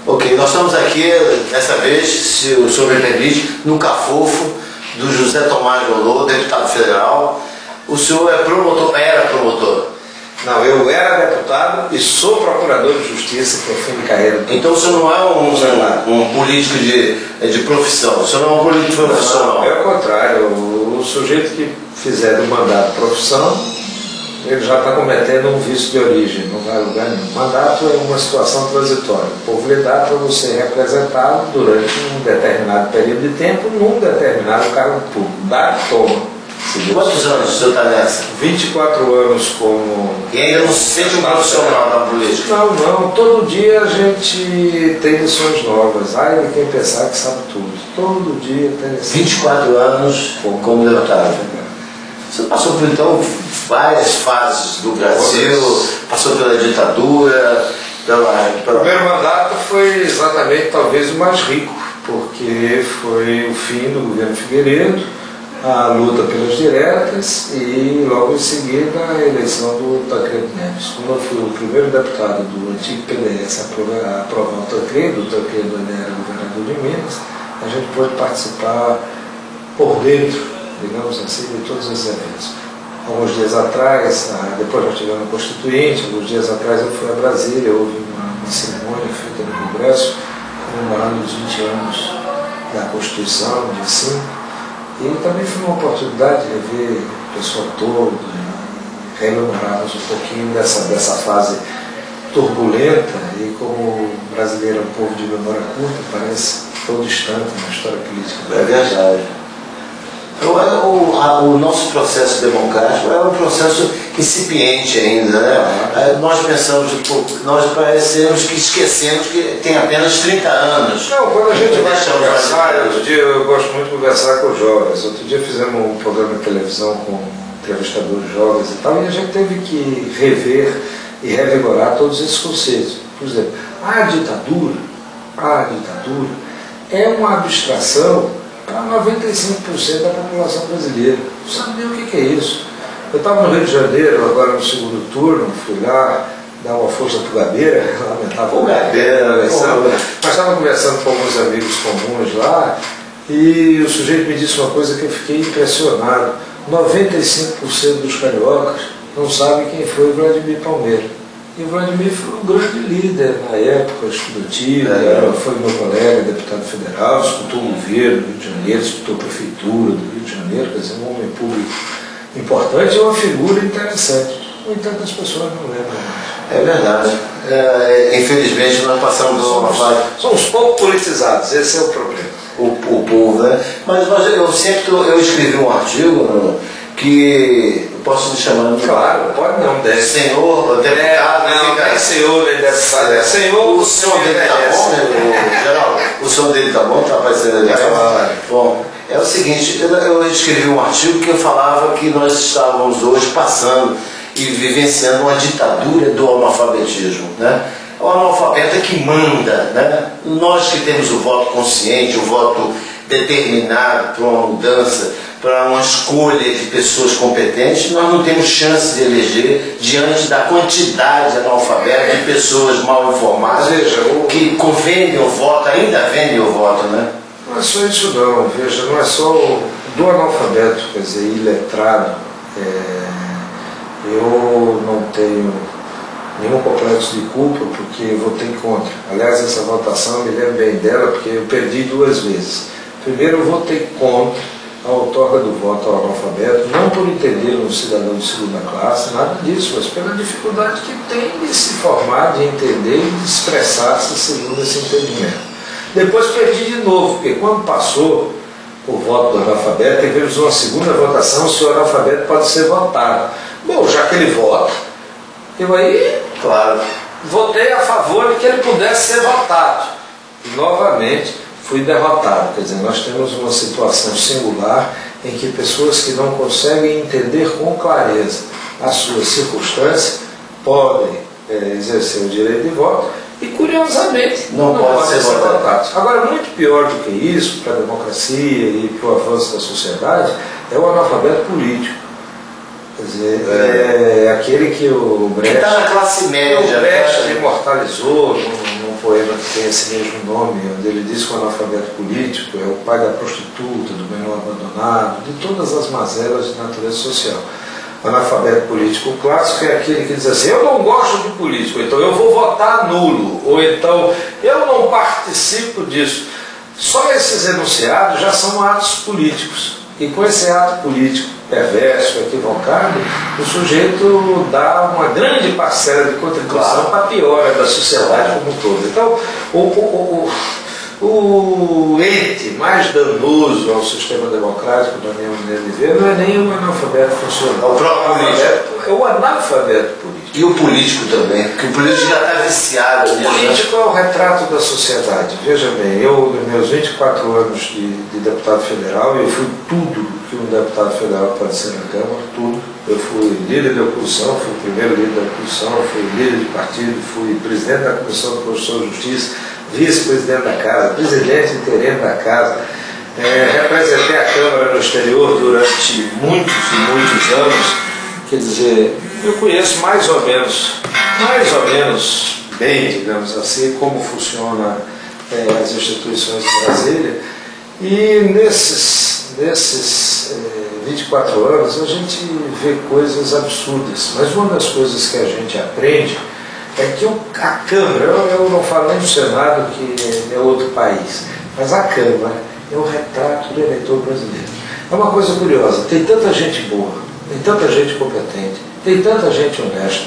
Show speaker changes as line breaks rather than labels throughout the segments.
Ok, nós estamos aqui, dessa vez, se o senhor me permite, no Cafofo do José Tomás Golô, deputado federal. O senhor é promotor, era promotor?
Não, eu era deputado e sou procurador de justiça, que é fim de carreira.
Então o senhor não é um político de profissão, o senhor não é um político profissional?
Não, é o contrário. O sujeito que fizer do mandato profissão, ele já está cometendo um vício de origem, não vai a lugar nenhum. Mandato é uma situação transitória. O povo lhe dá para você representá-lo durante um determinado período de tempo, num determinado cargo público. Dá e toma.
Quantos anos o senhor está nessa?
24 anos como...
E ainda não se sente um profissional da política?
Não. Todo dia a gente tem lições novas. Ai, quem pensar que sabe tudo. Todo dia tem lições.
24 anos como deputado. Você passou por, então, várias fases do Brasil, passou pela ditadura,
O primeiro mandato foi exatamente, talvez, o mais rico, porque foi o fim do governo Figueiredo, a luta pelas diretas e, logo em seguida, a eleição do Tancredo Neves. Como eu fui o primeiro deputado do antigo PDS a aprovar o Tancredo era governador de Minas, a gente pôde participar por dentro, digamos assim, de todos esses eventos. Alguns dias atrás, depois nós tivemos a Constituinte, alguns dias atrás eu fui a Brasília, houve uma cerimônia feita no Congresso, comemorando os 20 anos da Constituição, de 5, e também foi uma oportunidade de rever o pessoal todo, e rememorarmos um pouquinho dessa fase turbulenta, e como o brasileiro é um povo de memória curta, parece tão distante na história política.
É verdade. O nosso processo democrático é um processo incipiente ainda, né? Nós pensamos, nós parecemos que esquecemos que tem apenas 30 anos.
Não, quando a gente vai conversar, eu gosto muito de conversar com os jovens. Outro dia fizemos um programa de televisão com entrevistadores jovens e tal, e a gente teve que rever e revigorar todos esses conceitos. Por exemplo, a ditadura é uma abstração para 95% da população brasileira. Não sabe nem o que é isso. Eu estava no Rio de Janeiro, agora no segundo turno, fui lá dar uma força para o Gabeira, lamentável. Mas estava conversando com alguns amigos comuns lá, e o sujeito me disse uma coisa que eu fiquei impressionado. 95% dos cariocas não sabem quem foi o Vladimir Palmeira. E o Vladimir foi um grande líder na época estudantil, foi meu colega, deputado federal, disputou o governo do Rio de Janeiro, disputou a prefeitura do Rio de Janeiro, quer dizer, um homem público importante e uma figura interessante. No entanto, as pessoas não lembram mais.
É verdade. Infelizmente, nós passamos por uma fase...
Somos pouco politizados, esse é o problema.
O povo, né? Mas eu escrevi um artigo que... Posso me chamar?
Claro, pode não, deve.
Senhor, deputado,
não tem senhor, nem deputado. É senhor,
o som dele tá bom, né, Geraldo? O som dele tá bom, tá aparecendo ali. Bom, é o seguinte, eu escrevi um artigo que eu falava que nós estávamos hoje passando e vivenciando uma ditadura do analfabetismo, né? O analfabeto é que manda, né? Nós que temos o voto consciente, o voto determinado para uma mudança, para uma escolha de pessoas competentes, nós não temos chance de eleger diante da quantidade analfabeta de pessoas mal informadas, que vendem o voto, ainda vendem o voto, né?
Não é só isso não, veja, não é só do analfabeto, quer dizer, iletrado. Eu não tenho nenhum complexo de culpa porque votei contra. Aliás, essa votação eu me lembro bem dela porque eu perdi 2 vezes. Primeiro, eu votei contra a outorga do voto ao analfabeto, não por entender um cidadão de segunda classe, nada disso, mas pela dificuldade que tem de se formar, de entender e de expressar-se segundo esse entendimento. Depois perdi de novo, porque quando passou o voto do analfabeto, tivemos uma segunda votação se o analfabeto pode ser votado. Bom, já que ele vota, eu aí, claro, votei a favor de que ele pudesse ser votado. E novamente fui derrotado. Quer dizer, nós temos uma situação singular em que pessoas que não conseguem entender com clareza as suas circunstâncias podem exercer o direito de voto e, curiosamente, não podem ser votados. Agora, muito pior do que isso, para a democracia e para o avanço da sociedade, é o analfabeto político. Quer dizer, é aquele que o Brecht...
Que está na classe média.
O Brecht imortalizou num poema que tem esse mesmo nome, onde ele diz que o analfabeto político é o pai da prostituta, do menor abandonado, de todas as mazelas de natureza social. O analfabeto político clássico é aquele que diz assim: eu não gosto de político, então eu vou votar nulo, ou então eu não participo disso. Só esses enunciados já são atos políticos. E com esse ato político perverso, equivocado, o sujeito dá uma grande parcela de contribuição para a piora da sociedade como um todo. Então, o ente mais danoso ao sistema democrático, da minha maneira de ver, não é nem o analfabeto funcional.
O próprio político.
É o analfabeto político.
E o político também, porque o político já está viciado.
O político é o retrato da sociedade. Veja bem, eu, nos meus 24 anos de deputado federal, eu fui tudo que um deputado federal pode ser na Câmara, tudo. Eu fui líder da oposição, fui o primeiro líder da oposição, fui líder de partido, fui presidente da Comissão de Constituição e Justiça, vice-presidente da Casa, presidente interino da Casa, representei a Câmara no exterior durante muitos e muitos anos. Quer dizer, eu conheço mais ou menos bem, digamos assim, como funcionam as instituições de Brasília. E nesses 24 anos a gente vê coisas absurdas, mas uma das coisas que a gente aprende é que a Câmara, eu não falo nem do Senado, que é outro país, mas a Câmara é o retrato do eleitor brasileiro. É uma coisa curiosa, tem tanta gente boa, tem tanta gente competente, tem tanta gente honesta,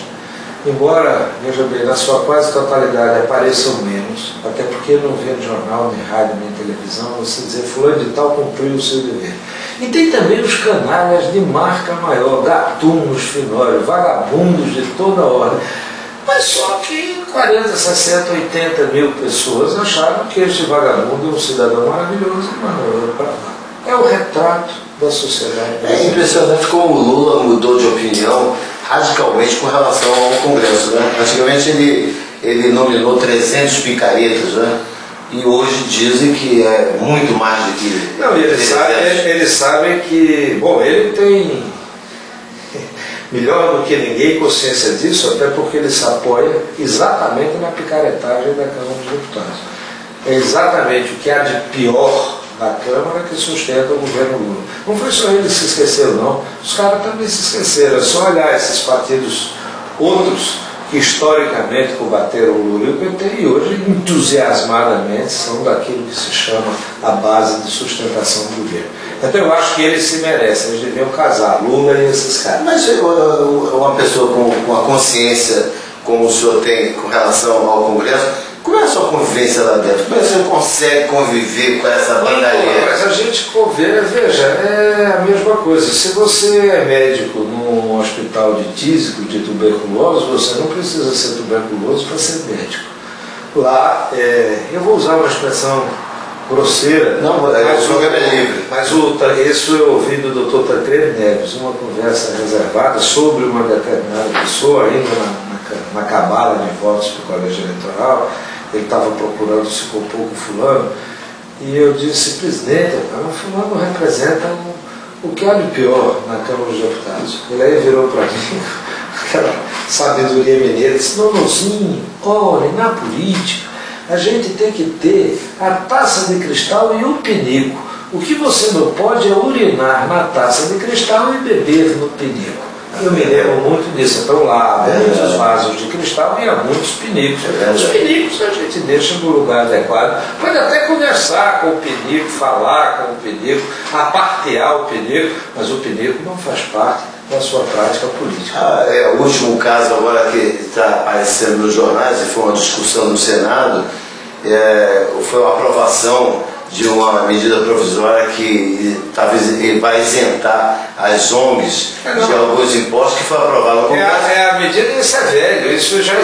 embora, veja bem, na sua quase totalidade apareçam menos, até porque não vê no jornal, nem rádio, nem televisão, você dizer fulano de tal cumpriu o seu dever. E tem também os canalhas de marca maior, gatunos, finórios, vagabundos de toda ordem. Mas só que 40, 60, 80 mil pessoas acharam que este vagabundo é um cidadão maravilhoso e mandou para lá. É o retrato da sociedade.
É impressionante como o Lula mudou de opinião radicalmente com relação ao Congresso, né? Antigamente ele nominou 300 picaretas, né? E hoje dizem que é muito mais do que...
Não, eles sabem que... Bom, ele tem, melhor do que ninguém, consciência disso, até porque ele se apoia exatamente na picaretagem da Câmara dos Deputados. É exatamente o que há de pior na Câmara que sustenta o governo Lula. Não foi só ele que se esqueceu, não. Os caras também se esqueceram. É só olhar esses partidos outros que historicamente combateram o Lula e o PT e hoje entusiasmadamente são daquilo que se chama a base de sustentação do governo. Então eu acho que eles se merecem, eles deviam casar, Lula e esses caras.
Mas uma pessoa com a consciência como o senhor tem com relação ao Congresso, como é a sua convivência lá dentro? Como é que você consegue conviver com essa bandaria?
Mas a gente convive, veja, é a mesma coisa. Se você é médico num hospital de tísico, de tuberculose, você não precisa ser tuberculoso para ser médico. Lá, eu vou usar uma expressão grosseira,
não, mas o programa é livre.
Mas isso eu ouvi do Dr. Tancredo Neves, uma conversa reservada sobre uma determinada pessoa, ainda na cabala de votos do colégio eleitoral. Ele estava procurando se compor com fulano, e eu disse: presidente, fulano representa o que há de pior na Câmara dos Deputados. Ele aí virou para mim, aquela sabedoria mineira, disse: Nonozinho, olha, na política a gente tem que ter a taça de cristal e o pinico. O que você não pode é urinar na taça de cristal e beber no pinico. Eu me lembro muito disso. Então lá há muitos vasos de cristal e há muitos pinicos. Os pinicos a gente deixa no lugar adequado. Pode até conversar com o pinico, falar com o pinico, apartear o pinico, mas o pinico não faz parte da sua prática política.
O último caso agora que está aparecendo nos jornais, e foi uma discussão no Senado, foi a aprovação de uma medida provisória que talvez vai isentar as ONGs de alguns impostos, que foi aprovada no Congresso.
A medida, isso é velho, isso já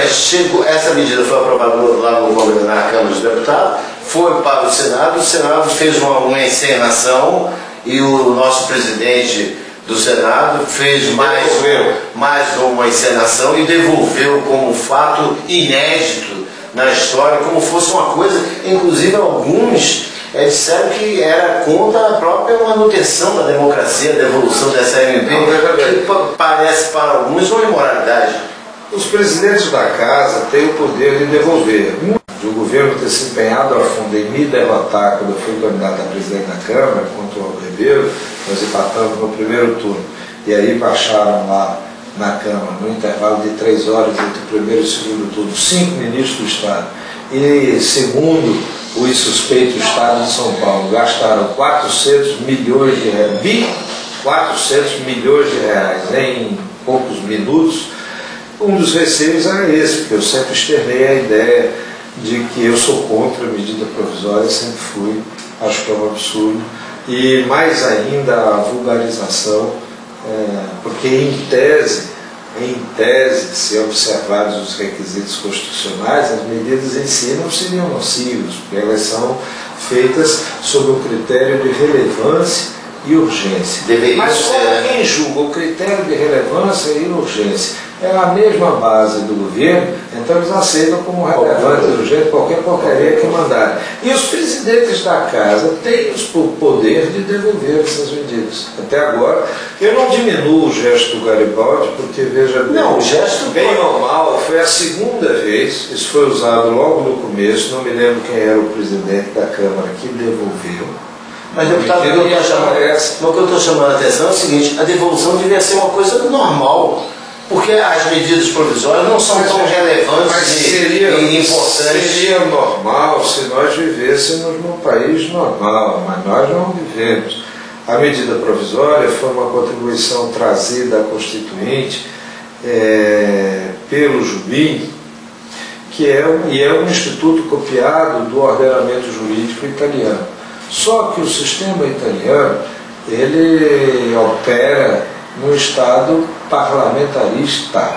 chegou. Essa medida foi aprovada lá no Congresso, na Câmara dos Deputados, foi para o Senado fez uma encenação e o nosso presidente do Senado fez mais uma encenação e devolveu como um fato inédito na história, como fosse uma coisa, inclusive alguns disseram que era contra a própria manutenção da democracia, da evolução dessa MP, que parece para alguns uma imoralidade.
Os presidentes da casa têm o poder de devolver. O governo ter se empenhado a fundo em me derrotar quando eu fui candidato a presidente da Câmara, contra o Ribeiro, nós empatamos no primeiro turno. E aí baixaram lá na Câmara, no intervalo de 3 horas entre o primeiro e o segundo turno, 5 ministros do Estado. E segundo os suspeitos do Estado de São Paulo, gastaram 400 milhões de reais, 400 milhões de reais em poucos minutos. Um dos receios era esse, porque eu sempre externei a ideia de que eu sou contra a medida provisória, sempre fui, acho que é um absurdo, e mais ainda a vulgarização, porque em tese, se observados os requisitos constitucionais, as medidas em si não seriam nocivas, porque elas são feitas sob o critério de relevância e urgência. Mas como quem julga o critério de relevância e urgência é a mesma base do governo, então eles aceitam como relevante e urgente qualquer porcaria que mandarem. E os presidentes da casa têm o poder de devolver essas medidas. Até agora, eu não diminuo o gesto do Garibaldi, porque veja bem,
não, o gesto
bem ou mal, foi a segunda vez, isso foi usado logo no começo, não me lembro quem era o presidente da Câmara que devolveu.
Mas, deputado, o que eu estou chamando a atenção é o seguinte: a devolução devia ser uma coisa normal, porque as medidas provisórias não são tão relevantes e importantes.
Seria normal se nós vivêssemos num país normal, mas nós não vivemos. A medida provisória foi uma contribuição trazida à Constituinte pelo Jubim, que é um instituto copiado do ordenamento jurídico italiano. Só que o sistema italiano, ele opera no Estado parlamentarista.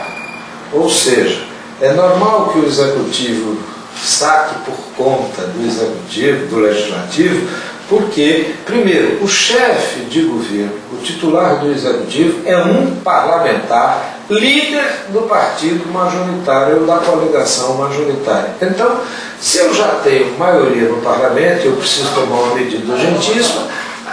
Ou seja, é normal que o Executivo saque por conta do Executivo, do Legislativo, porque, primeiro, o chefe de governo, o titular do Executivo, é um parlamentar, líder do partido majoritário ou da coligação majoritária. Então, se eu já tenho maioria no parlamento, eu preciso tomar uma medida urgentíssima,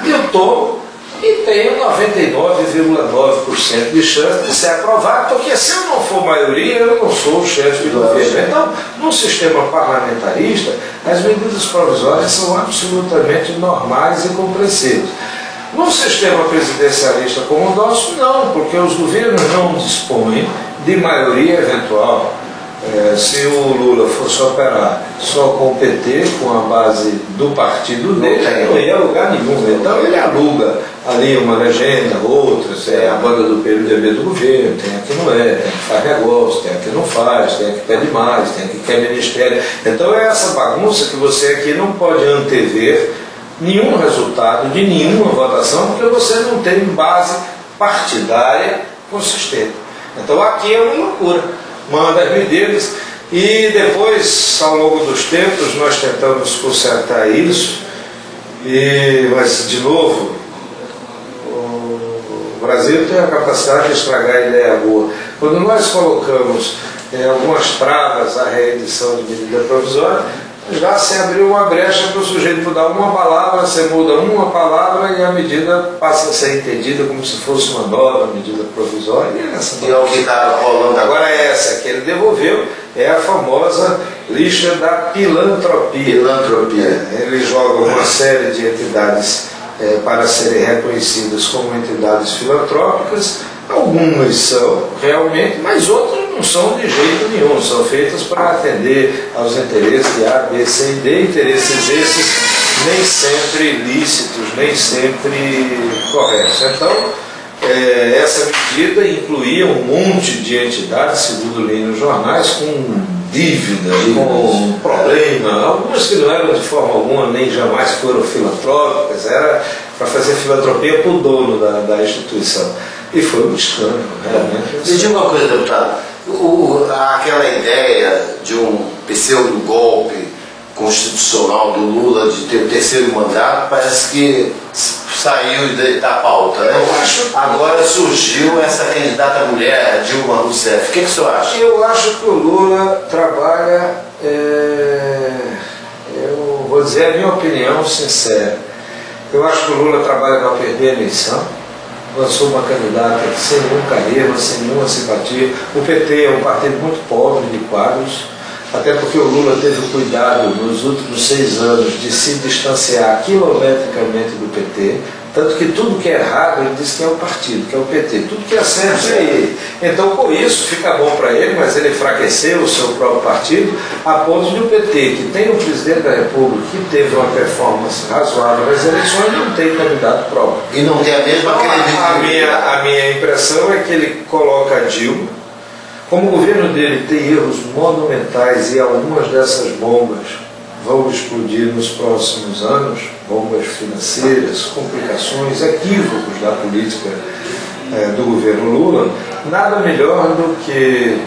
eu tomo e tenho 99,9% de chance de ser aprovado, porque se eu não for maioria, eu não sou o chefe de governo. Então, num sistema parlamentarista, as medidas provisórias são absolutamente normais e compreensíveis. Num sistema presidencialista como o nosso, não, porque os governos não dispõem de maioria eventual. Se o Lula fosse operar só com o PT, com a base do partido dele, não ia a lugar nenhum. Então ele aluga ali uma legenda, outras, a banda do PMDB do governo, tem a que não é, tem a que faz negócio, tem a que não faz, tem a que pede mais, tem a que quer ministério. Então é essa bagunça que você aqui não pode antever nenhum resultado de nenhuma votação, porque você não tem base partidária consistente. Então aqui é uma loucura. Manda as medidas e depois, ao longo dos tempos, nós tentamos consertar isso, mas, de novo, o Brasil tem a capacidade de estragar a ideia boa. Quando nós colocamos algumas travas à reedição de medida provisória, já se abriu uma brecha para o sujeito mudar uma palavra, você muda uma palavra e a medida passa a ser entendida como se fosse uma nova medida provisória.
E é o que está rolando
agora. Essa que ele devolveu é a famosa lixa da pilantropia. Ele joga uma série de entidades para serem reconhecidas como entidades filantrópicas. Algumas são realmente, mas outras não são de jeito nenhum, são feitas para atender aos interesses de A, B, C e D, interesses esses nem sempre lícitos, nem sempre corretos. Então, essa medida incluía um monte de entidades, segundo li nos jornais, com dívida, com problema, algumas que não eram de forma alguma, nem jamais foram filantrópicas, era para fazer filantropia para o dono da instituição. E foi um escândalo, realmente.
Me diga uma coisa, deputado. Aquela ideia de um pseudo-golpe constitucional do Lula de ter o terceiro mandato parece que saiu da pauta, né? Agora surgiu essa candidata mulher, Dilma Rousseff. O que o senhor acha?
Eu acho que o Lula trabalha, eu vou dizer a minha opinião sincera. Eu acho que o Lula trabalha para perder a eleição. lançou uma candidata sem nenhum carisma, sem nenhuma simpatia. O PT é um partido muito pobre de quadros, até porque o Lula teve o cuidado nos últimos 6 anos de se distanciar quilometricamente do PT, tanto que tudo que é errado ele diz que é o partido, que é o PT, tudo que é certo é ele. Então, com isso, fica bom para ele, mas ele enfraqueceu o seu próprio partido, a ponto de o PT, que tem um presidente da República que teve uma performance razoável nas eleições, não tem candidato próprio.
E não tem a mesma
credibilidade. A minha impressão é que ele coloca a Dilma. Como o governo dele tem erros monumentais e algumas dessas bombas vão explodir nos próximos anos, bombas financeiras, complicações, equívocos da política do governo Lula, nada melhor do que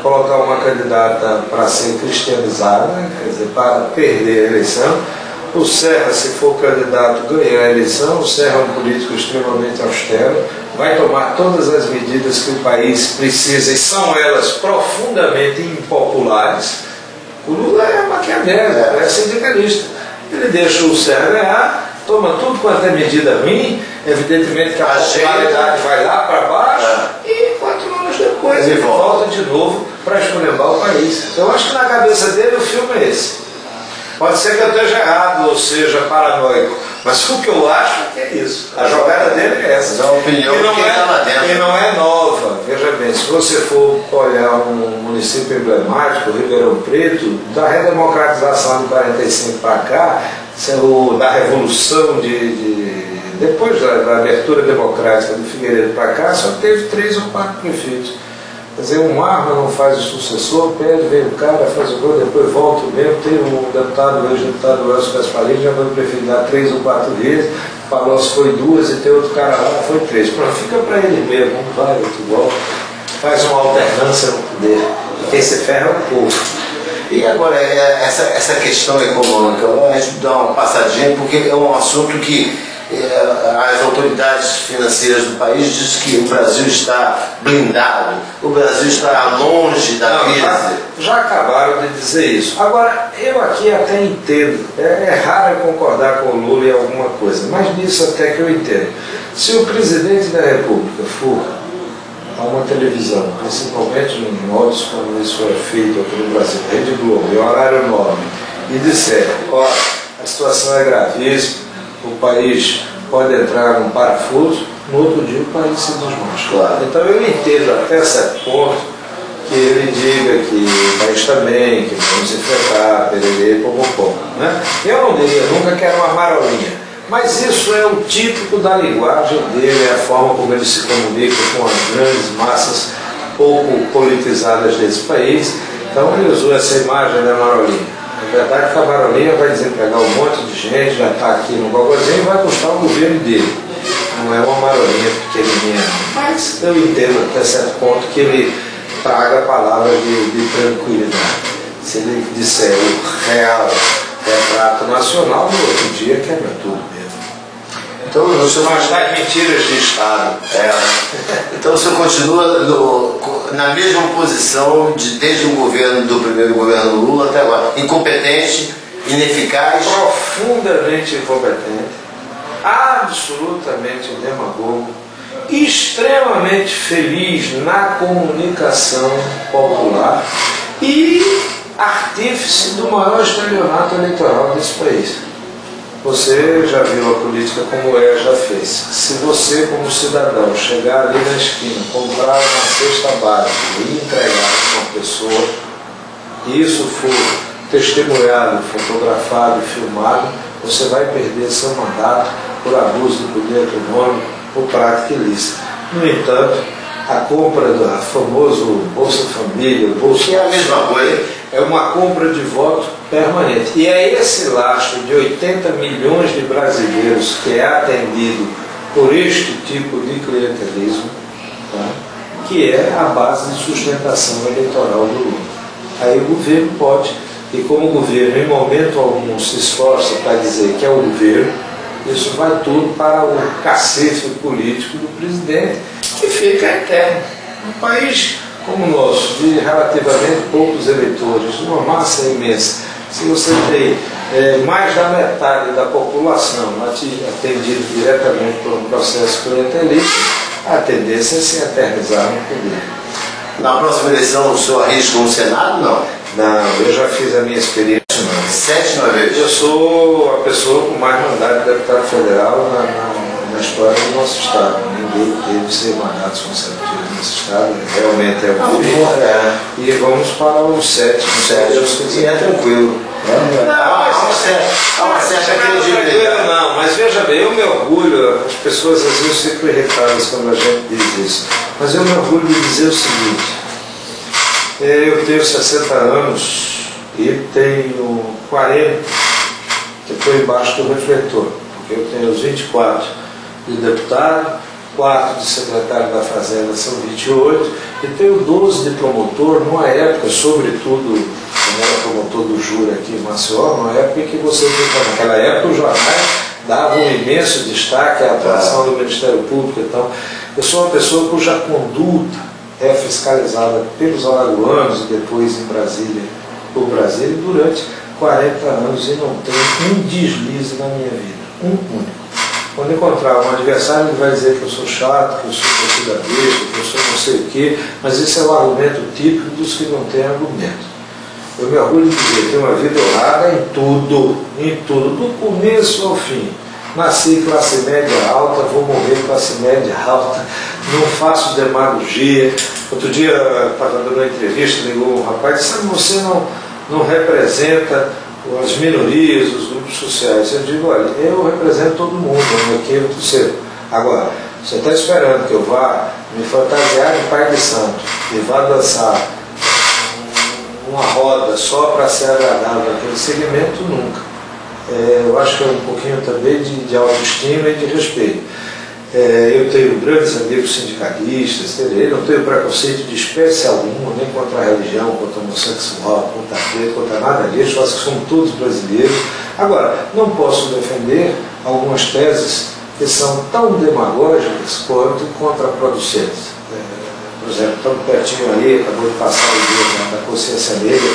colocar uma candidata para ser cristianizada, quer dizer, para perder a eleição. O Serra, se for candidato, ganhar a eleição. O Serra é um político extremamente austero, vai tomar todas as medidas que o país precisa e são elas profundamente impopulares. O Lula é maquiavélico, é sindicalista. Ele deixa o Serra ganhar, toma tudo quanto é medida ruim, evidentemente que a popularidade vai lá para baixo e 4 anos depois ele volta de novo para esculhambar o país. Eu acho que na cabeça dele o filme é esse. Pode ser que eu esteja errado, ou seja, paranoico, mas o que eu acho é que é isso. A jogada dele é essa.
É uma opinião de quem está lá dentro.
E não é nova. Veja bem, se você for olhar um município emblemático, Ribeirão Preto, da redemocratização de 45 para cá, da revolução depois da abertura democrática do Figueiredo para cá, só teve 3 ou 4 prefeitos. Quer dizer, um arma não faz o sucessor, perde, vem o cara, faz o gol, depois volta o mesmo. Teve um deputado, ex-deputado Elcio Gasparini, já foi prefeito dar 3 ou 4 vezes, Palocci foi 2 e tem outro cara lá, foi 3. Pronto, fica para ele mesmo, um vai, outro volta, faz uma alternância no poder. Quem se ferra é o povo.
E agora, essa questão econômica, a gente dá uma passadinha, porque é um assunto que as autoridades financeiras do país dizem que o Brasil está blindado, o Brasil está longe da crise.
Já acabaram de dizer isso. Agora, eu aqui até entendo, é raro eu concordar com o Lula em alguma coisa, mas nisso até que eu entendo. Se o presidente da República for a uma televisão, principalmente em modos como isso é feito aqui no Brasil, Rede Globo, em horário nobre, e disser, ó, a situação é gravíssima, o país pode entrar num parafuso, no outro dia o país se desmancha.
Claro.
Então eu entendo até certo ponto que ele diga que o país está bem, que vamos enfrentar, pererê, popopó, né? Eu não diria nunca que era uma marolinha, mas isso é o típico da linguagem dele, é a forma como ele se comunica com as grandes massas pouco politizadas desse país. Então ele usou essa imagem da marolinha. Na verdade, que a marolinha vai desempregar um monte de gente, já está aqui no gogozinho e vai custar o governo dele. Não é uma marolinha pequenininha, mas eu entendo até certo ponto que ele traga palavras de tranquilidade. Se ele disser o real retrato nacional, no outro dia quebra tudo mesmo.
Então, o senhor
Mas das mentiras de Estado.
Então o senhor continua na mesma posição desde o governo do primeiro governo Lula até agora, incompetente, ineficaz,
profundamente incompetente, absolutamente demagogo, extremamente feliz na comunicação popular e artífice do maior estelionato eleitoral desse país. Você já viu a política como já fez. Se você, como cidadão, chegar ali na esquina, comprar uma cesta básica e entregar a uma pessoa, e isso for testemunhado, fotografado, filmado, você vai perder seu mandato por abuso do poder econômico, por prática ilícita. No entanto, a compra do famoso Bolsa Família, Bolsa...
é a mesma coisa.
É uma compra de voto permanente. E é esse lastro de 80 milhões de brasileiros que é atendido por este tipo de clientelismo, tá? Que é a base de sustentação eleitoral do Lula. Aí o governo pode, e como o governo em momento algum se esforça para dizer que é o governo, isso vai tudo para o cacife político do presidente, que fica eterno. Um país como o nosso, de relativamente poucos eleitores, uma massa imensa, se você tem mais da metade da população atendido diretamente por um processo clientelista, a tendência é se eternizar no poder.
Na próxima eleição o senhor arrisca um Senado, não?
Não, eu já fiz a minha experiência. Não.
7 vez.
Eu sou a pessoa com mais mandato de deputado federal na história do nosso estado. Ninguém teve 6 mandatos consecutivos nesse estado. Realmente é um
fim.
E vamos para o 7.
E é tranquilo. Há uma certa credibilidade.
Não, mas veja bem, eu me orgulho, as pessoas às vezes ficam irritadas quando a gente diz isso. Mas eu me orgulho de dizer o seguinte: eu tenho 60 anos e tenho 40 que estou embaixo do refletor, porque eu tenho os 24 de deputado, 4 de secretário da Fazenda, são 28, e tenho 12 de promotor, numa época, sobretudo, como era promotor do júri aqui em Maceió, numa época em que naquela época os jornais davam um imenso destaque à atuação do Ministério Público. Então, eu sou uma pessoa cuja conduta é fiscalizada pelos alagoanos e depois em Brasília, por Brasília, durante 40 anos, e não tenho um deslize na minha vida, um único. Quando encontrar um adversário, ele vai dizer que eu sou chato, que eu sou torcida-besta, que eu sou não sei o quê, mas esse é o argumento típico dos que não têm argumento. Eu me orgulho de dizer que tenho uma vida honrada em tudo, do começo ao fim. Nasci classe média alta, vou morrer classe média alta, não faço demagogia. Outro dia, estava dando uma entrevista, ligou um rapaz e disse: sabe, você não representa as minorias, os grupos sociais. Eu digo: olha, eu represento todo mundo, aqui é muito cedo. Agora, você está esperando que eu vá me fantasiar de pai de santo e vá dançar uma roda só para ser agradável naquele segmento? Nunca. Eu acho que é um pouquinho também de autoestima e de respeito. Eu tenho grandes amigos sindicalistas, não tenho preconceito de espécie alguma, nem contra a religião, contra o homossexual, contra a preto, contra nada disso. Acho que somos todos brasileiros. Agora, não posso defender algumas teses que são tão demagógicas quanto contraproducentes. Por exemplo, estamos pertinho ali, acabou de passar o dia da consciência negra.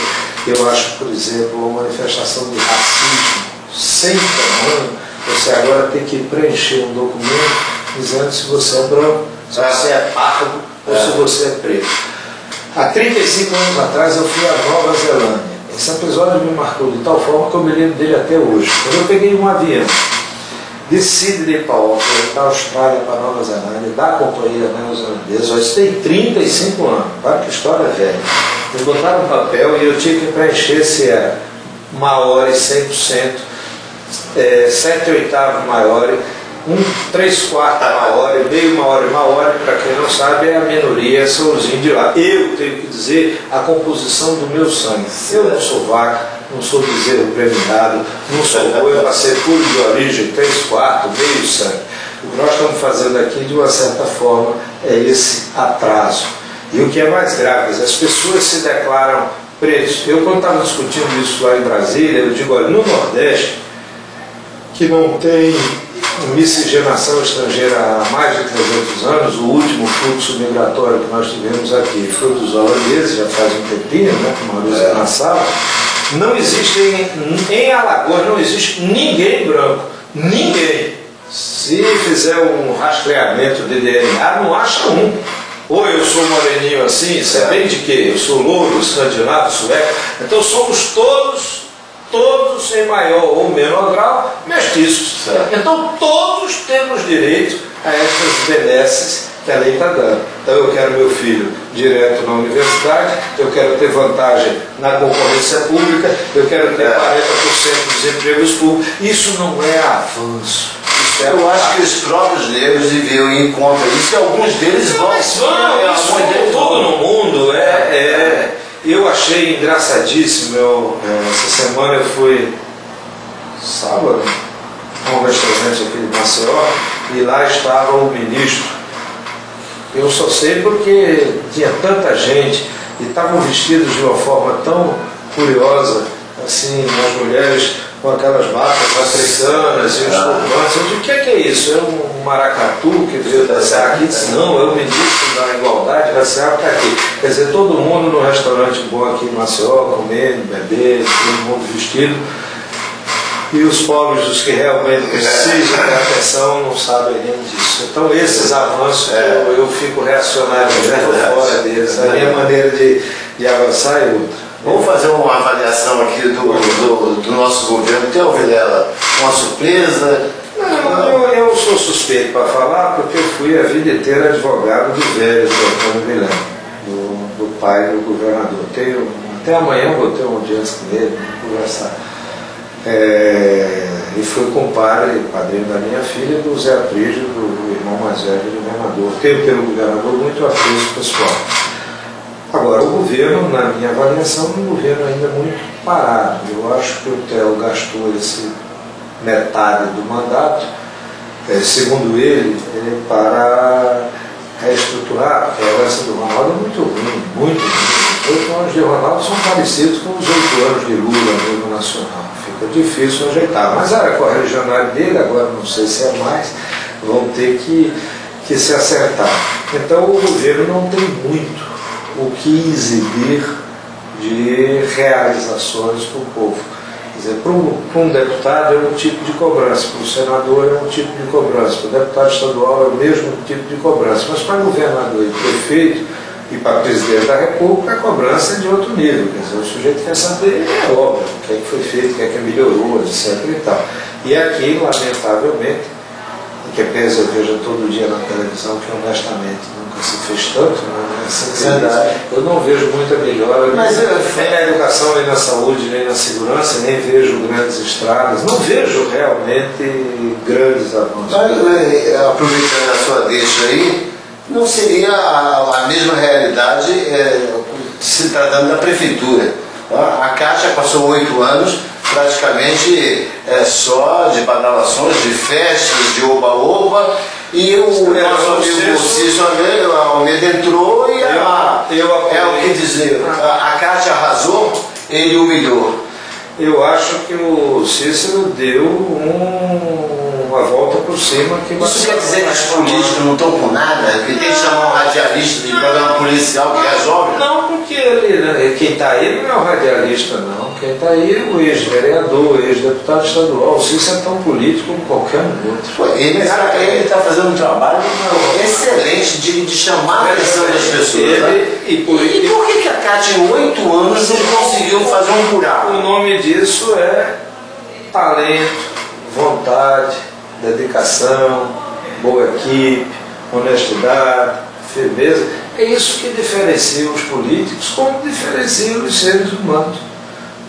Eu acho, por exemplo, uma manifestação de racismo sem tamanho, você agora tem que preencher um documento dizendo se você é branco, se você é pardo ou se você é preto. Há 35 anos atrás eu fui à Nova Zelândia. Esse episódio me marcou de tal forma que eu me lembro dele até hoje. Quando eu peguei um avião de Sydney para Auckland, da Austrália para a Nova Zelândia, da companhia neozelandesa, isso tem 35 anos, olha que história velha. Me botaram um papel e eu tinha que preencher se era Maori 100%, 7/8 Maori, 3/4 Maori, meio Maori, para quem não sabe, é a minoria, são os índios lá. Eu tenho que dizer a composição do meu sangue. Eu não sou vaca, não sou bezerro premiado, não sou boi para ser puro de origem, 3/4, meio sangue. O que nós estamos fazendo aqui, de uma certa forma, é esse atraso. E o que é mais grave, as pessoas se declaram pretos. Eu, quando estava discutindo isso lá em Brasília, eu digo: olha, no Nordeste, que não tem miscigenação estrangeira há mais de 300 anos, o último fluxo migratório que nós tivemos aqui foi dos holandeses, já faz um tempinho, né, com uma luz na sala. Não existe, em Alagoas, não existe ninguém branco, ninguém. Se fizer um rastreamento de DNA, não acha um. Ou eu sou moreninho assim, você vem de quê? Eu sou louro, escandinavo, sueco. Então somos todos em maior ou menor grau, mestiços. Então todos temos direito a essas benesses que a lei está dando. Então eu quero meu filho direto na universidade, eu quero ter vantagem na concorrência pública, eu quero ter 40% dos empregos públicos. Isso não é avanço.
Eu acho que os próprios negros deviam ir em contra isso, e alguns deles vão.
Isso todo no mundo. Eu achei engraçadíssimo. Essa semana eu fui, sábado, a um restaurante aqui de Maceió, e lá estava o ministro. Eu só sei porque tinha tanta gente e estavam vestidos de uma forma tão curiosa, assim, as mulheres com aquelas batas africanas e os turbantes. Eu digo: o que é isso? É um maracatu que veio dançar aqui? Disse: não, é o ministro da igualdade racial que está aqui. Quer dizer, todo mundo no restaurante bom aqui em Maceió, comendo, bebendo, todo mundo vestido. E os pobres, os que realmente precisam de atenção, não sabem nem disso. Então esses avanços eu fico reacionário, fora deles. A minha maneira de avançar é outra.
Vamos fazer uma avaliação aqui do nosso governo. Tem, Vilela, uma surpresa?
Não, eu sou suspeito para falar porque eu fui a vida inteira advogado do velho, do Antônio Vilela, do pai do governador. Até amanhã vou ter uma audiência com ele, conversar. E fui compadre, padrinho da minha filha, do Zé Aprígio, do irmão mais velho do governador. Tenho pelo governador muito apreço pessoal. Agora, o governo, na minha avaliação, é um governo ainda muito parado. Eu acho que o Theo gastou metade do mandato, segundo ele, para reestruturar, porque a herança do Ronaldo é muito ruim, muito ruim. 8 anos de Ronaldo são parecidos com os 8 anos de Lula no nível nacional. Fica difícil ajeitar. Mas a área correligionária dele, agora não sei se é mais, vão ter que se acertar. Então o governo não tem muito o que exibir de realizações para o povo. Quer dizer, para um deputado é um tipo de cobrança, para o senador é um tipo de cobrança, para o deputado estadual é o mesmo tipo de cobrança, mas para governador e prefeito e para presidente da República a cobrança é de outro nível. Quer dizer, o sujeito quer saber, é óbvio, o que é que foi feito, o que é que melhorou, etc. e tal. E aqui, lamentavelmente, que eu vejo todo dia na televisão, que honestamente nunca se fez tanto, eu não vejo muita melhora nem na educação, nem na saúde, nem na segurança, nem vejo grandes estradas, não vejo realmente grandes avanços.
Mas, aproveitando a sua deixa aí, não seria a mesma realidade se tratando da prefeitura. A Caixa passou 8 anos praticamente só de badalações, de festas, de oba-oba, e o nosso amigo Cícero Almeida entrou e é o que dizer, a Caixa arrasou, ele humilhou.
Eu acho que o Cícero deu uma volta por cima.
Isso quer dizer que os políticos não estão com nada? Que tem que chamar um radialista de programa policial que resolve?
Não, porque quem está aí não é o radialista, não. Quem está aí é o ex-vereador, ex-deputado estadual. O Cícero é tão político como qualquer outro.
Ele está fazendo um trabalho excelente de chamar a atenção das pessoas. E por que a Cátia, em 8 anos, ele conseguiu fazer um buraco?
O nome disso é talento, vontade, dedicação, boa equipe, honestidade, firmeza. É isso que diferencia os políticos, como diferencia os seres humanos.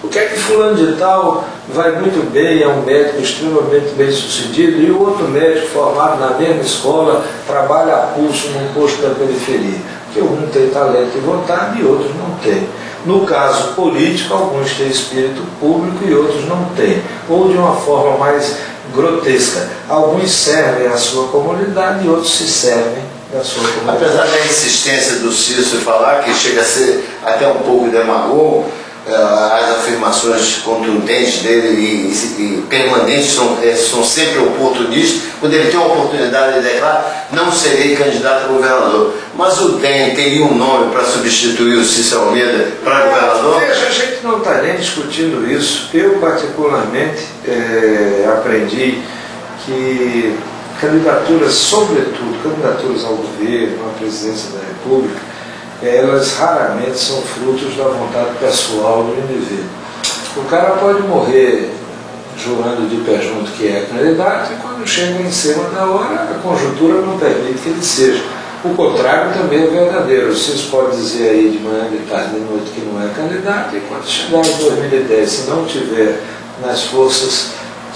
Por que é que fulano de tal vai muito bem, é um médico extremamente bem sucedido, e o outro médico formado na mesma escola trabalha a pulso num posto da periferia? Porque um tem talento e vontade e outros não têm. No caso político, alguns têm espírito público e outros não têm. Ou de uma forma mais grotesca. Alguns servem a sua comunidade e outros se servem da sua comunidade.
Apesar da insistência do Cícero falar, que chega a ser até um pouco demagogo, as afirmações contundentes dele e permanentes são sempre oportunistas. Quando ele tem a oportunidade de declarar, não serei candidato a governador. Mas o DEM teria um nome para substituir o Cícero Almeida para governador?
Veja, a gente não está nem discutindo isso. Eu, particularmente, aprendi que candidaturas, sobretudo candidaturas ao governo, à presidência da República, elas raramente são frutos da vontade pessoal do indivíduo. O cara pode morrer jurando de pé junto que é candidato e quando chega em cima da hora a conjuntura não permite que ele seja. O contrário também é verdadeiro. Vocês podem dizer aí de manhã, de tarde, de noite que não é candidato e quando chegar em 2010, se não tiver nas forças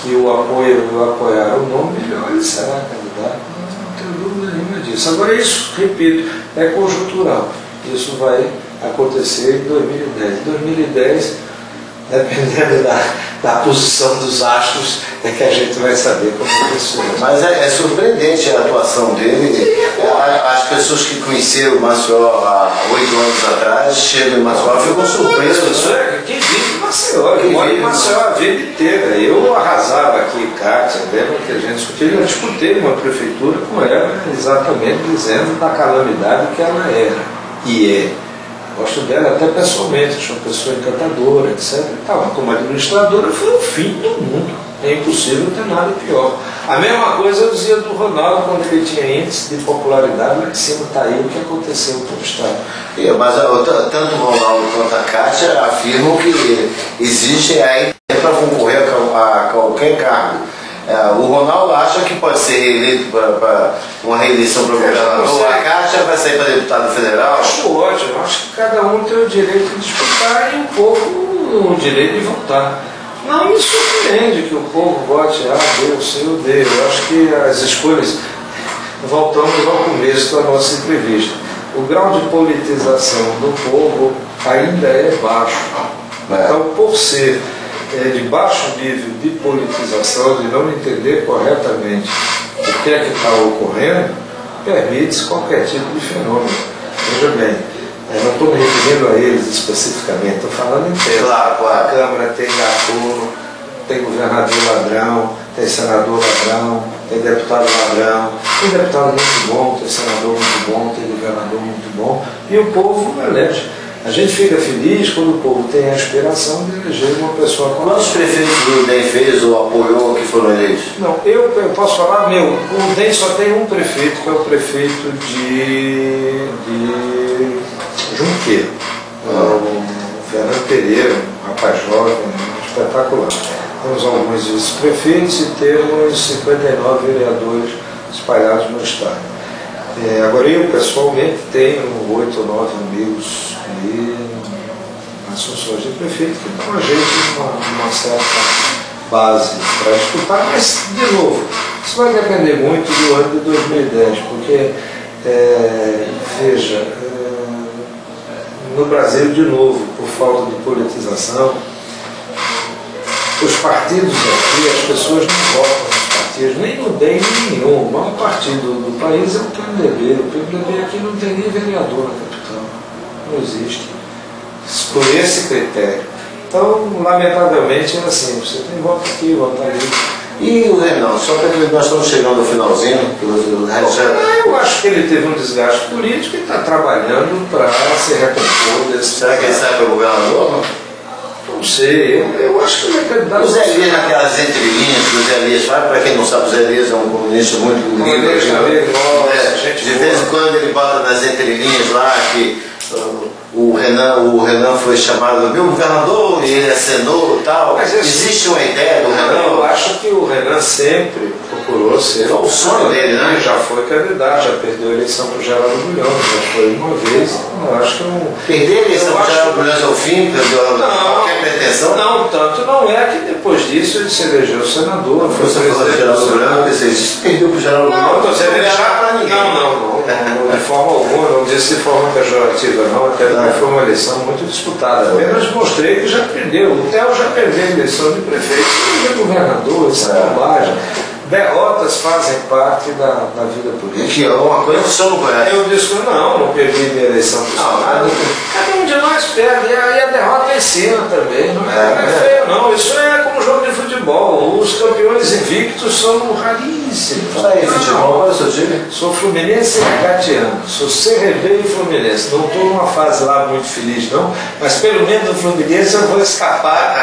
que o apoiam e o apoiaram o nome, melhor ele será candidato. Não tenho dúvida nenhuma disso. Agora isso, repito, é conjuntural. Isso vai acontecer em 2010. Em 2010, dependendo da posição dos astros, é que a gente vai saber como aconteceu.
Mas é surpreendente a atuação dele. As pessoas que conheceram o Maceió há 8 anos atrás, chegam em Maceió, ficam surpresas.
Quem vive em Maceió, que mora em Maceió a vida inteira. Eu arrasava aqui, Cátia, lembra que a gente discutiu, eu disputei uma prefeitura com ela, exatamente dizendo da calamidade que ela era. E gosto dela até pessoalmente, acho uma pessoa encantadora, etc. Mas como administradora foi o fim do mundo. É impossível ter nada pior. A mesma coisa eu dizia do Ronaldo quando ele tinha índice de popularidade lá em cima, está aí o que aconteceu com o Estado.
Mas tanto o Ronaldo quanto a Kátia afirmam que existe aí para concorrer a qualquer cargo. O Ronaldo acha que pode ser reeleito para uma reeleição para governador, a Kátia vai sair para deputado federal.
Acho ótimo, acho que cada um tem o direito de disputar e o povo o direito de votar. Não me surpreende que o povo vote A, B ou C ou D. Eu acho que as escolhas, voltamos ao começo da nossa entrevista, o grau de politização do povo ainda é baixo. Então, por ser de baixo nível de politização, de não entender corretamente o que é que está ocorrendo, permite-se qualquer tipo de fenômeno. Veja bem, eu não estou me referindo a eles especificamente, estou falando inteiro.
Claro.
A Câmara tem gatuno, tem governador ladrão, tem senador ladrão, tem deputado ladrão, tem deputado muito bom, tem senador muito bom, tem governador muito bom, e o povo elege. A gente fica feliz quando o povo tem a aspiração de eleger uma pessoa como
quantos prefeitos o DEM fez ou apoiou que foram eleitos?
Não, eu posso falar meu. O DEM só tem um prefeito, que é o prefeito de Junqueiro. O Fernando Pereira, um rapaz jovem, espetacular. Temos alguns vice-prefeitos e temos 59 vereadores espalhados no estado. Agora eu pessoalmente tenho 8 ou 9 amigos aí nas funções de prefeito que dão a gente uma certa base para disputar, mas de novo, isso vai depender muito do ano de 2010, porque veja, no Brasil de novo, por falta de politização, os partidos aqui, as pessoas não votam nos partidos, nem no DEM, nem nenhum. O maior partido do país é o PMDB. O PMDB aqui não tem nem vereador na capital. Não existe. Por esse critério. Então, lamentavelmente, é assim, você tem voto aqui, voto ali.
E o Renan, só que nós estamos chegando ao finalzinho,
eu acho que ele teve um desgaste político e está trabalhando para se recompor desse.
Será que ele sai para o governador?
Não sei, eu acho que ele é candidato.
O Zé Elias, naquelas entrelinhas que o Zé Elias faz, para quem não sabe, o Zé Elias é um comunista muito lindo. De vez em quando ele bota nas entrelinhas lá que o Renan foi chamado meu governador e ele acenou e tal. Mas existe uma ideia do Renan?
Eu acho que o Renan sempre procurou ser.
Foi o sonho dele, né?
Ele já foi candidato, já perdeu a eleição para o Geraldo Bulhão, já foi uma vez. Eu acho que eu.
Perder a eleição para o Geraldo Bulhão ao fim, qualquer pretensão?
Não, tanto não é que depois disso ele se elegeu senador.
Você falou de Geraldo Bulhão, eu pensei, isso perdeu para o Geraldo Bulhão.
Não, você eleger para ninguém. Não, de forma alguma, não disse de forma pejorativa, não, até porque foi uma eleição muito disputada. Apenas mostrei que já perdeu. O Theo já perdeu a eleição de prefeito, de governador, isso é bobagem. Derrotas fazem parte da vida política.
Que é uma coisa que o senhor não conhece.
Eu disse que não perdi minha eleição para o Senado. Cada um de nós perde, e a derrota é em cima também. Não é feio, não. Isso é como jogo de futebol. Os campeões invictos são raríssimos.
Aí, futebol, qual é o seu time?
Sou Fluminense e Gatiano. Sou CRB e Fluminense. Não estou numa fase lá muito feliz, não. Mas pelo menos no Fluminense eu vou escapar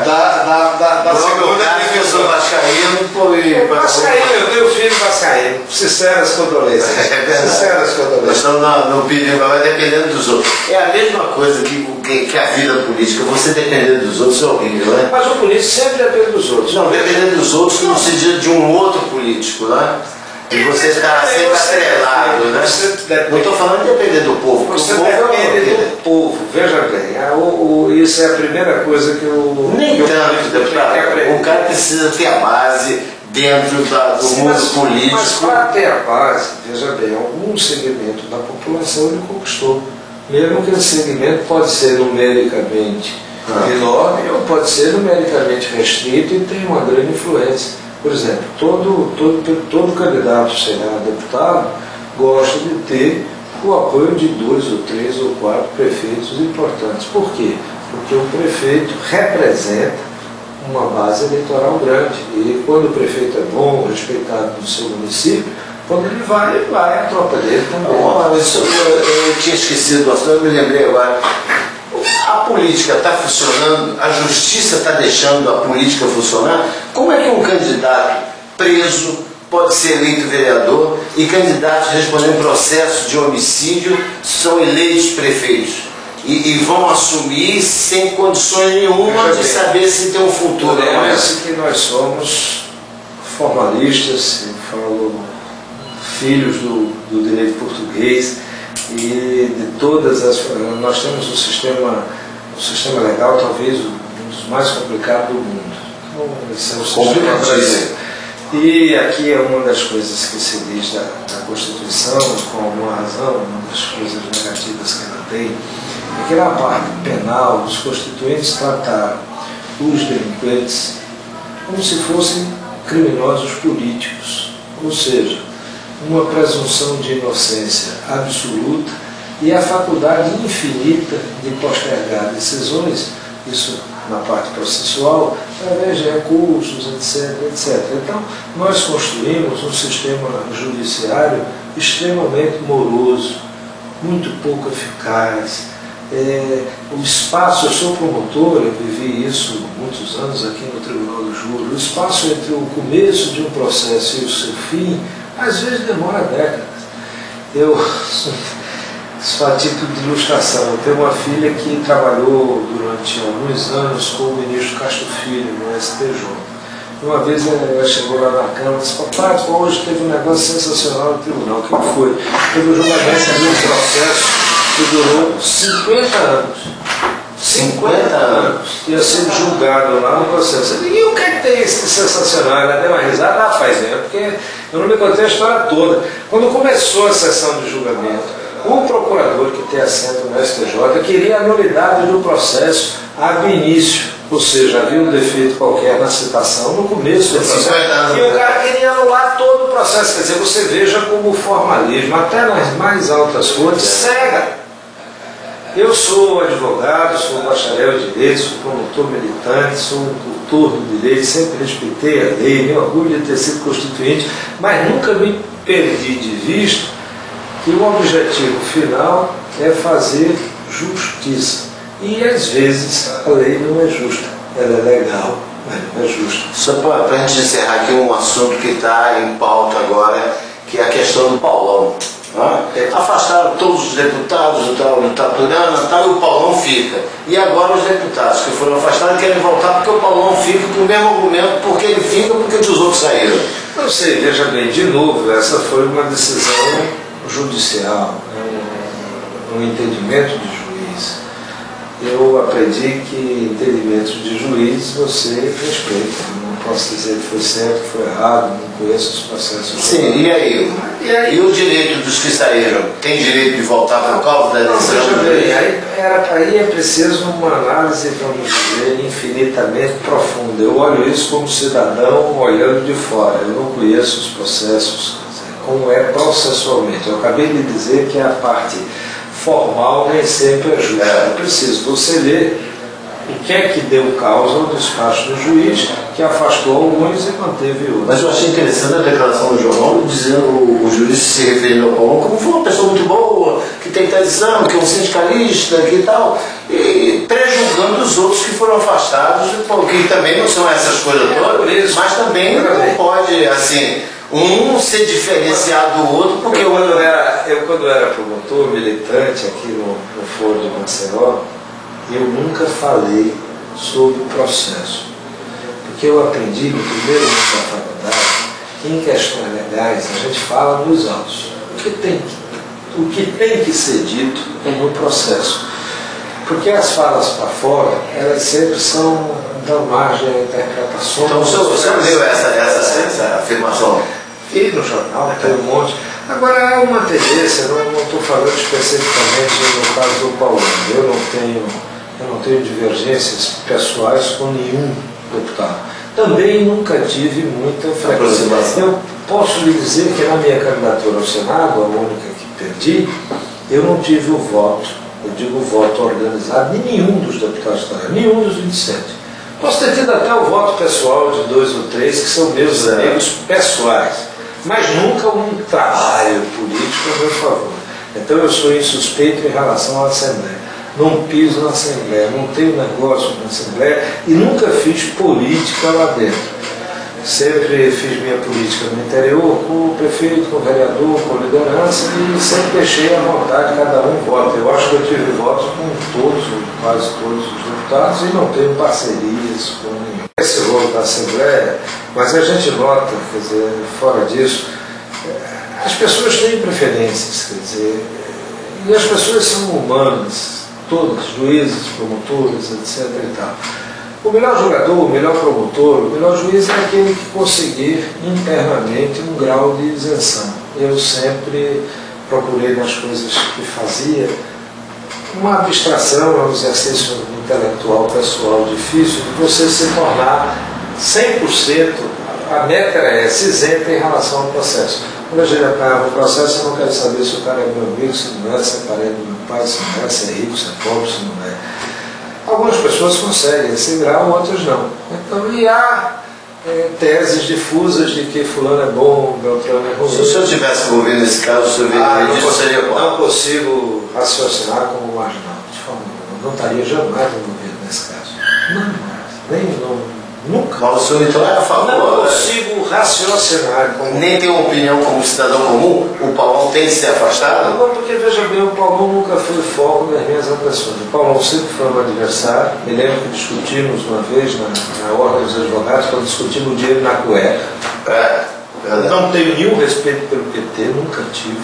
da segunda
divisão. Eu sou vascaíno,
Vascaíno, eu tenho filho vascaíno. Sinceras condolências. Sinceras condolências.
Nós estamos no perigo, vai dependendo dos outros. É a mesma coisa que a vida política. Você depender dos outros é horrível, né?
Mas o político sempre depende dos outros.
Não, depender dos outros no sentido de um outro político, né? E você está sempre atrelado, né? Não estou falando de depender do povo.
Você depende do povo. Veja bem, isso é a primeira coisa que eu...
Nem tanto, deputado. O cara precisa ter a base dentro do mundo político.
Mas para ter a base, veja bem, algum segmento da população ele conquistou. Mesmo que esse segmento pode ser numericamente enorme ou pode ser numericamente restrito e tem uma grande influência. Por exemplo, todo candidato, será deputado, gosta de ter o apoio de 2 ou 3 ou 4 prefeitos importantes. Por quê? Porque o prefeito representa uma base eleitoral grande. E quando o prefeito é bom, respeitado no seu município, quando ele vai a tropa dele também.
Eu tinha esquecido, eu me lembrei agora. A política está funcionando, a justiça está deixando a política funcionar. Como é que um candidato preso pode ser eleito vereador e candidatos respondendo processo de homicídio são eleitos prefeitos e vão assumir sem condições nenhuma de saber se tem um futuro?
Parece que nós somos formalistas, filhos do direito português, e de todas as... Nós temos um sistema legal talvez um dos mais complicados do mundo. Então, esse é o sistema brasileiro. E aqui é uma das coisas que se diz da Constituição, com alguma razão, uma das coisas negativas que ela tem, é que na parte penal os constituintes trataram os delinquentes como se fossem criminosos políticos, ou seja, uma presunção de inocência absoluta e a faculdade infinita de postergar decisões, isso na parte processual, através de recursos, etc. Então, nós construímos um sistema judiciário extremamente moroso, muito pouco eficaz. O espaço, eu sou promotor, eu vivi isso muitos anos aqui no Tribunal do Júri, o espaço entre o começo de um processo e o seu fim, às vezes demora décadas. Só a título de ilustração, eu tenho uma filha que trabalhou durante alguns anos com o ministro Castro Filho no STJ. Uma vez ela chegou lá na Câmara e disse: papai, hoje teve um negócio sensacional no tribunal. O que foi? Teve um julgamento de um processo que durou 50 anos. 50 anos. Tinha sido julgado lá no processo. E o que é que tem esse sensacional? Ela deu uma risada, rapaz, porque eu não me contei a história toda. Quando começou a sessão de julgamento, o procurador que tem assento no STJ queria a nulidade do processo ab início, ou seja, havia um defeito qualquer na citação no começo do processo, e o cara queria anular todo o processo. Quer dizer, você veja como o formalismo, até nas mais altas fontes, cega. Eu sou advogado, sou bacharel de direito, sou promotor militante, sou um cultor do direito, sempre respeitei a lei, me orgulho de ter sido constituinte, mas nunca me perdi de vista que o objetivo final é fazer justiça. E às vezes a lei não é justa, ela é legal, mas não é justa.
Só para a gente encerrar aqui um assunto que está em pauta agora, que é a questão do Paulão. Afastaram todos os deputados do Taturana e o Paulão fica. E agora os deputados que foram afastados querem voltar porque o Paulão fica com o mesmo argumento, porque ele fica porque os outros saíram.
Não sei, veja bem, de novo, essa foi uma decisão judicial, um entendimento de juiz. Eu aprendi que entendimentos de juiz você respeita. Não posso dizer que foi certo, que foi errado, não conheço os processos.
Sim, e aí? E o direito dos que saíram? Tem direito de voltar por causa da decisão?
Aí é preciso uma análise, vamos dizer, infinitamente profunda. Eu olho isso como cidadão olhando de fora. Eu não conheço os processos, como é processualmente. Eu acabei de dizer que a parte formal nem sempre é justa. É preciso você ler o que é que deu causa ao despacho do juiz, que afastou alguns e manteve outros.
Mas eu achei interessante a declaração do João Paulo, dizendo o juiz se referindo ao Paulão como foi uma pessoa muito boa, que tem tradição, que é um sindicalista, que tal, e prejulgando os outros que foram afastados, que também não são essas coisas todas, mas também não pode, assim, um ser diferenciado do outro, porque
eu quando era promotor militante aqui no Foro de Maceió, eu nunca falei sobre o processo, porque eu aprendi no primeiro ano da faculdade que em questões legais a gente fala nos autos. O que tem que ser dito no processo, porque as falas para fora, elas sempre dão margem a interpretações.
Então você leu essa afirmação?
E no jornal tem um monte. Agora há uma tendência, não estou falando especificamente no caso do Paulo, eu não tenho divergências pessoais com nenhum deputado. Também nunca tive muita frequência. Eu posso lhe dizer que na minha candidatura ao Senado, a única que perdi, eu não tive o voto, eu digo o voto organizado, de nenhum dos deputados estaduais, nenhum dos 27. Posso ter tido até o voto pessoal de 2 ou 3, que são meus amigos pessoais, mas nunca um trabalho político a meu favor. Então eu sou insuspeito em relação à Assembleia. não piso na Assembleia, não tenho negócio na Assembleia e nunca fiz política lá dentro. Sempre fiz minha política no interior, com o prefeito, com o vereador, com a liderança e sempre deixei à vontade, cada um vota. Eu acho que eu tive votos com todos, quase todos os deputados e não tenho parcerias com nenhum. Esse rolo da Assembleia, mas a gente nota, quer dizer, fora disso, as pessoas têm preferências, quer dizer, e as pessoas são humanas, todas, juízes, promotores, etc. e tal. O melhor jogador, o melhor promotor, o melhor juiz é aquele que conseguir internamente um grau de isenção. Eu sempre procurei nas coisas que fazia uma abstração, um exercício intelectual, pessoal, difícil, de você se tornar 100%, a meta é essa, isenta em relação ao processo. Quando a gente acaba o processo, eu não quero saber se o cara é meu amigo, se não é, se é parente do meu pai, se não é, se é rico, se é pobre, se não é. Algumas pessoas conseguem esse grau, outras não. Então, e há teses difusas de que fulano é bom, Beltrano é ruim.
Se o senhor tivesse envolvido nesse caso, o senhor seria bom?
Não consigo raciocinar como marginal, de forma nenhuma. Não estaria jamais envolvido nesse caso. Não, nunca.
Mas o senhor então é a favor?
Não consigo raciocinar.
Nem tem uma opinião como cidadão comum? O Paulão tem que ser afastado?
Não, porque veja bem, o Paulão nunca foi foco das minhas atenções. O Paulão sempre foi um adversário. Me lembro que discutimos uma vez na Ordem dos Advogados, quando discutimos o dinheiro na cueca. Não tenho nenhum respeito pelo PT, nunca tive,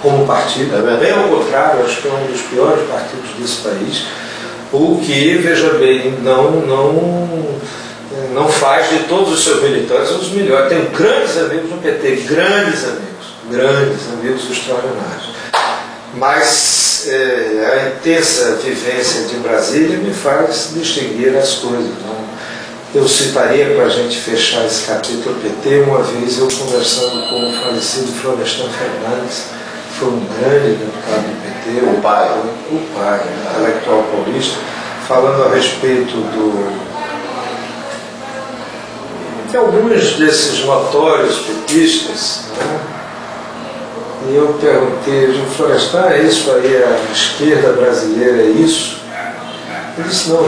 como partido. Bem ao contrário, acho que é um dos piores partidos desse país. O que, veja bem, não faz de todos os seus militantes os melhores. Tenho grandes amigos no PT, grandes amigos extraordinários. Mas a intensa vivência de Brasília me faz distinguir as coisas. Não? Eu citaria, para a gente fechar esse capítulo PT, uma vez eu conversando com o falecido Florestan Fernandes, foi um grande deputado do PT, o pai, intelectual paulista, falando a respeito de alguns desses notórios petistas, né? E eu perguntei, Florestan, é isso aí, a esquerda brasileira é isso? Ele disse, não,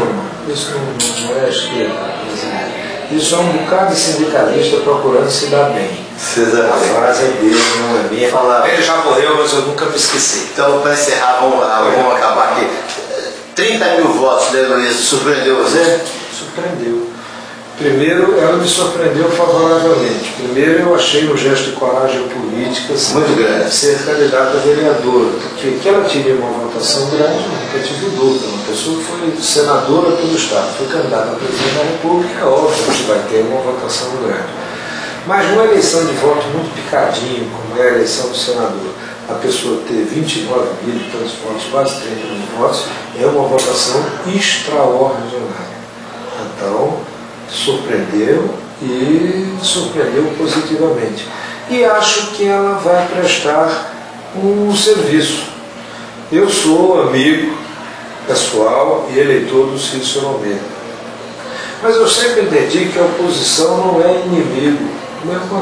isso não é a esquerda brasileira. Isso é um bocado de sindicalista procurando se dar bem. A frase é dele, não é minha. Ele já morreu, mas eu nunca me esqueci.
Então, para encerrar, vamos acabar aqui. 30 mil votos da Heloísa, surpreendeu você?
Surpreendeu. Primeiro, ela me surpreendeu favoravelmente. Primeiro, eu achei um gesto de coragem política
muito grande
ser candidata a vereadora, porque que ela tinha uma votação grande, nunca tive dúvida. Uma pessoa que foi senadora pelo Estado, foi candidata a presidente da República, é óbvio que vai ter uma votação grande. Mas numa eleição de voto muito picadinho, como é a eleição do senador, a pessoa ter 29 mil e tantos votos, quase 30 mil votos, é uma votação extraordinária. Então, surpreendeu e surpreendeu positivamente. E acho que ela vai prestar um serviço. Eu sou amigo pessoal e eleitor do Cícero Almeida. Mas eu sempre entendi que a oposição não é inimigo.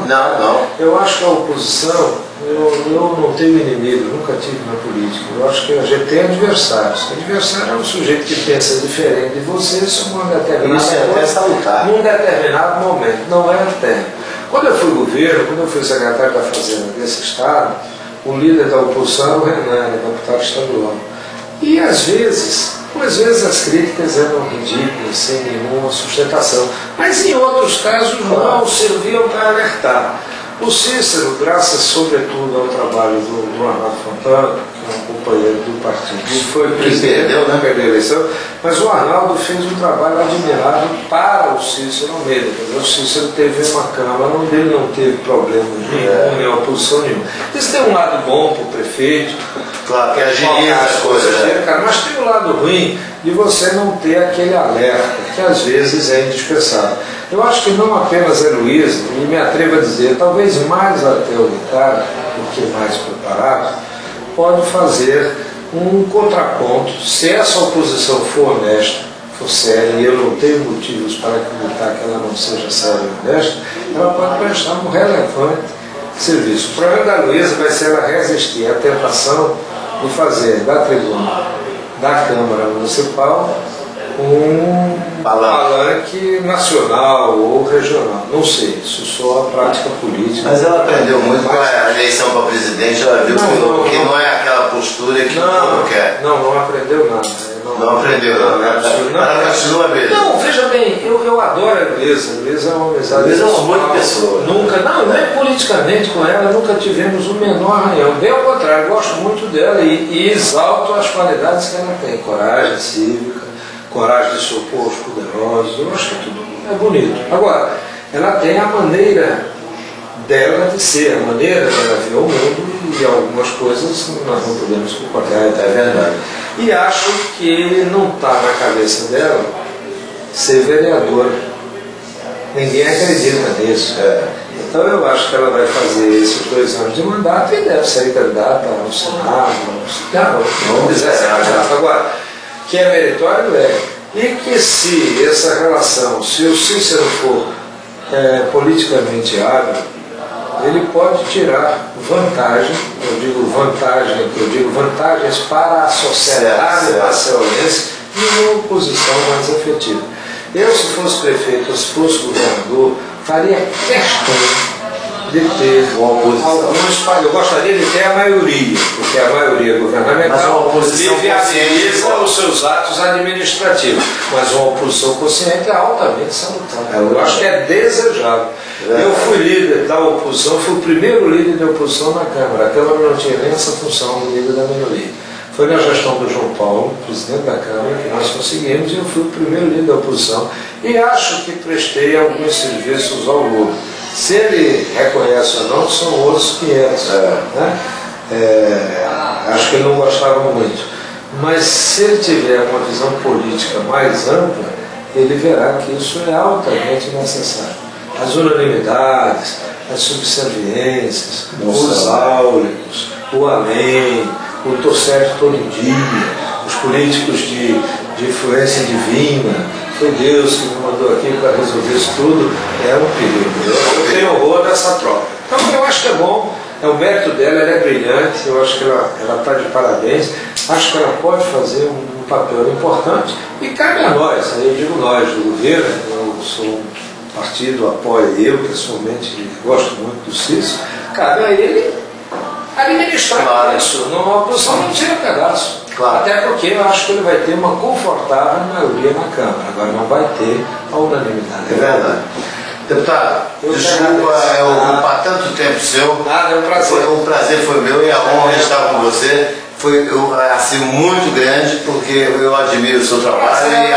Não.
Eu acho que a oposição, eu não tenho inimigo, nunca tive na política. Eu acho que a gente tem adversários. O adversário é um sujeito que pensa diferente de você sobre num determinado momento. Não é até. Quando eu fui governo, quando eu fui secretário da Fazenda desse Estado, o líder da oposição era o Renan, deputado estadual. E às vezes as críticas eram ridículas, sem nenhuma sustentação. Mas em outros casos não serviam para alertar. O Cícero, graças sobretudo ao trabalho do Arnaldo Fontana, que é um companheiro do partido, foi presidente, perdeu a eleição, mas o Arnaldo fez um trabalho admirável para o Cícero Almeida. O Cícero teve uma Câmara onde ele não teve problema nenhum, nem oposição nenhuma. Isso tem um lado bom para o prefeito,
claro, que agiliza as coisas,
mas tem um lado ruim de você não ter aquele alerta, que às vezes é indispensável. Eu acho que não apenas a Heloísa, e me atrevo a dizer, talvez mais até o Ricardo, porque mais preparado, pode fazer um contraponto. Se essa oposição for honesta, for séria, e eu não tenho motivos para acreditar que ela não seja séria e honesta, ela pode prestar um relevante serviço. O problema da Heloísa vai ser ela resistir à tentação de fazer da tribuna da Câmara Municipal um palanque nacional ou regional. Não sei, isso só a prática política.
Mas ela aprendeu muito com a eleição para presidente, ela viu que não é aquela postura que o povo quer.
Não aprendeu nada.
Não aprendeu nada. Ela continua mesmo.
Não, veja bem, eu adoro a Luísa. A Luísa é uma amizade.
A Luísa é uma boa pessoa.
Nunca, não é politicamente com ela, nunca tivemos o menor arranhão. Bem ao contrário, gosto muito dela e exalto as qualidades que ela tem. Coragem cívica, coragem de se opor aos poderosos, eu acho que tudo é bonito. Agora, ela tem a maneira dela de ser, a maneira dela ver o mundo, e algumas coisas nós não podemos concordar, é verdade. E acho que não está na cabeça dela ser vereadora. Ninguém acredita nisso. Então eu acho que ela vai fazer esses 2 anos de mandato e deve ser candidata ao Senado, não quiser ser candidata. Agora, que é meritório e que se essa relação, se o Cícero for politicamente hábil, ele pode tirar vantagem, eu digo vantagens para a sociedade barcelonense e uma oposição mais efetiva. Eu, se fosse prefeito, se fosse governador, faria questão de ter alguns, eu gostaria de ter a maioria, porque a maioria governamental viabiliza os seus atos administrativos, mas uma oposição consciente é altamente salutar. Eu acho que é desejável. Eu fui líder da oposição, fui o primeiro líder da oposição na Câmara. A Câmara não tinha nem essa função de líder da minoria. Foi na gestão do João Paulo, presidente da Câmara, que nós conseguimos, e eu fui o primeiro líder da oposição. E acho que prestei alguns serviços ao Lula. Se ele reconhece ou não, são outros 500. Né? Acho que ele não gostava muito. Mas se ele tiver uma visão política mais ampla, ele verá que isso é altamente necessário. As unanimidades, as subserviências, os áureos, o amém, o tô certo todo dia, os políticos de influência divina, foi Deus que me mandou aqui para resolver isso tudo, é um perigo. Eu tenho horror dessa troca. Então eu acho que é bom, é o mérito dela, ela é brilhante, eu acho que ela está de parabéns, acho que ela pode fazer um papel importante e cabe a nós, aí eu digo nós, do governo, eu sou um partido, apoio eu pessoalmente, gosto muito do Cícero, cabe a ele administrar isso, numa oposição não tira pedaço. Até porque eu acho que ele vai ter uma confortável maioria na Câmara, agora não vai ter a unanimidade.
É verdade. Deputado, desculpa ocupar tanto tempo seu.
Nada, é um prazer.
O prazer foi meu e a honra de estar com você. Foi assim, muito grande, porque eu admiro o seu trabalho e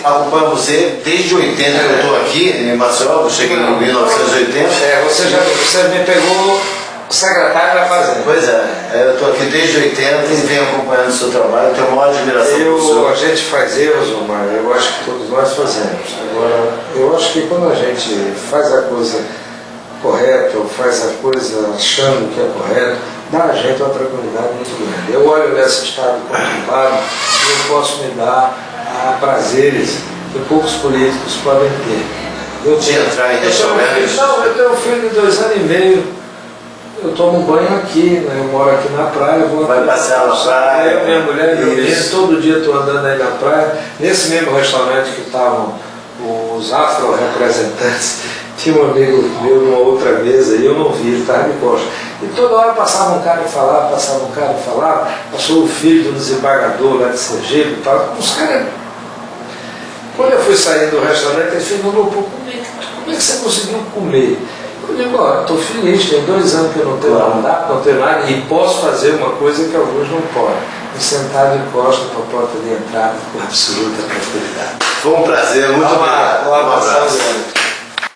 acompanho você desde 80 que eu estou aqui em Maceió, eu cheguei em 1980.
Você me pegou secretário da Fazenda.
Pois eu estou aqui desde 80 e venho acompanhando o seu trabalho, tenho a maior admiração por senhor.
A gente faz erros, Omar, eu acho que todos nós fazemos. Agora, eu acho que quando a gente faz a coisa correta, ou faz a coisa achando que é correto, dá a gente uma tranquilidade muito grande. Eu olho nesse estado conturbado e eu posso me dar a prazeres que poucos políticos podem ter. Eu tenho um filho de 2 anos e meio. Eu tomo banho aqui, né? Eu moro aqui na praia,
vai passear na praia.
Eu, minha mulher e meu menino, todo dia estou andando aí na praia. Nesse mesmo restaurante que estavam os afro-representantes, tinha um amigo meu numa outra mesa e eu não vi, ele estava de costas. E toda hora passava um cara e falava, passou o filho do desembargador lá de Sergipe e tal. Os caras. Quando eu fui sair do restaurante, ele falou, como é que você conseguiu comer? Eu digo, estou feliz, tem 2 anos que eu não tenho mandato, não tenho nada, e posso fazer uma coisa que alguns não podem. Me sentar de costas para a porta de entrada com absoluta tranquilidade.
Foi um prazer, muito obrigado.
Um abraço.